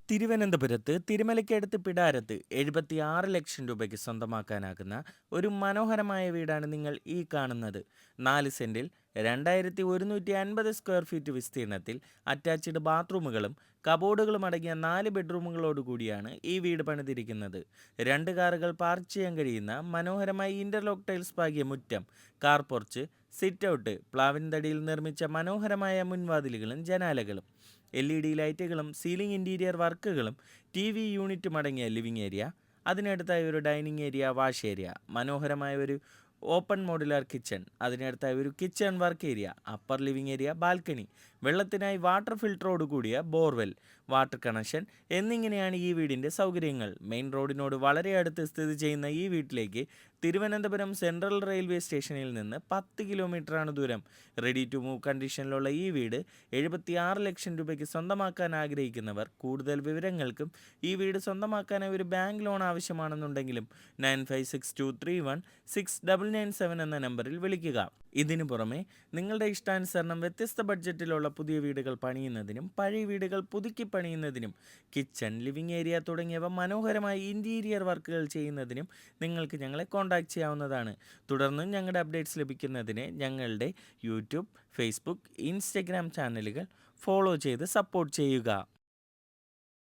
തിരുവനന്തപുരത്ത് തിരുമലയ്ക്കടുത്ത് പിടാരത്ത് 76 ലക്ഷം രൂപയ്ക്ക് സ്വന്തമാക്കാനാകുന്ന ഒരു മനോഹരമായ വീടാണ് നിങ്ങൾ ഈ കാണുന്നത്. 4 സെന്റിൽ 2150 സ്ക്വയർ ഫീറ്റ് വിസ്തീർണത്തിൽ അറ്റാച്ച്ഡ് ബാത്റൂമുകളും കബോർഡുകളും അടങ്ങിയ 4 ബെഡ്റൂമുകളോട് കൂടിയാണ് ഈ വീട് പണിതിരിക്കുന്നത്. 2 കാറുകൾ പാർക്ക് ചെയ്യാൻ കഴിയുന്ന മനോഹരമായ ഇന്റർലോക്ക് ടൈൽസ് പാകിയ മുറ്റം, കാർ പോർച്ച്, സിറ്റ് ഔട്ട്, പ്ലാവിൻ തടിയിൽ നിർമ്മിച്ച മനോഹരമായ മുൻവാതിലുകളും ജനാലകളും, LED ലൈറ്റുകളും സീലിംഗ് ഇൻറ്റീരിയർ വർക്കുകളും TV യൂണിറ്റും അടങ്ങിയ ലിവിംഗ് ഏരിയ, അതിനടുത്തായി ഒരു ഡൈനിങ് ഏരിയ, വാഷ് ഏരിയ, മനോഹരമായ ഒരു ഓപ്പൺ മോഡുലാർ കിച്ചൺ, അതിനടുത്തായി ഒരു kitchen work area, upper living area, balcony, വെള്ളത്തിനായി വാട്ടർ ഫിൽറ്ററോട് കൂടിയ ബോർവെൽ, വാട്ടർ കണക്ഷൻ എന്നിങ്ങനെയാണ് ഈ വീടിൻ്റെ സൗകര്യങ്ങൾ. മെയിൻ റോഡിനോട് വളരെ അടുത്ത് സ്ഥിതി ചെയ്യുന്ന ഈ വീട്ടിലേക്ക് തിരുവനന്തപുരം സെൻട്രൽ റെയിൽവേ സ്റ്റേഷനിൽ നിന്ന് 10 കിലോമീറ്ററാണ് ദൂരം. റെഡി ടു മൂവ് കണ്ടീഷനിലുള്ള ഈ വീട് 76 ലക്ഷം രൂപയ്ക്ക് സ്വന്തമാക്കാൻ ആഗ്രഹിക്കുന്നവർ കൂടുതൽ വിവരങ്ങൾക്കും ഈ വീട് സ്വന്തമാക്കാനായി ഒരു ബാങ്ക് ലോൺ ആവശ്യമാണെന്നുണ്ടെങ്കിലും 9562316997 എന്ന നമ്പറിൽ വിളിക്കുക. ഇതിനു പുറമെ നിങ്ങളുടെ ഇഷ്ടാനുസരണം വ്യത്യസ്ത ബഡ്ജറ്റിലുള്ള പുതിയ വീടുകൾ പണിയുന്നതിനും പഴയ വീടുകൾ പുതുക്കി പണിയുന്നതിനും കിച്ചൺ, ലിവിംഗ് ഏരിയ തുടങ്ങിയവ മനോഹരമായ ഇൻറ്റീരിയർ വർക്കുകൾ ചെയ്യുന്നതിനും നിങ്ങൾക്ക് ഞങ്ങളെ കോൺടാക്റ്റ് ചെയ്യാവുന്നതാണ്. തുടർന്നും ഞങ്ങളുടെ അപ്ഡേറ്റ്സ് ലഭിക്കുന്നതിന് ഞങ്ങളുടെ യൂട്യൂബ്, ഫേസ്ബുക്ക്, ഇൻസ്റ്റഗ്രാം ചാനലുകൾ ഫോളോ ചെയ്ത് സപ്പോർട്ട് ചെയ്യുക.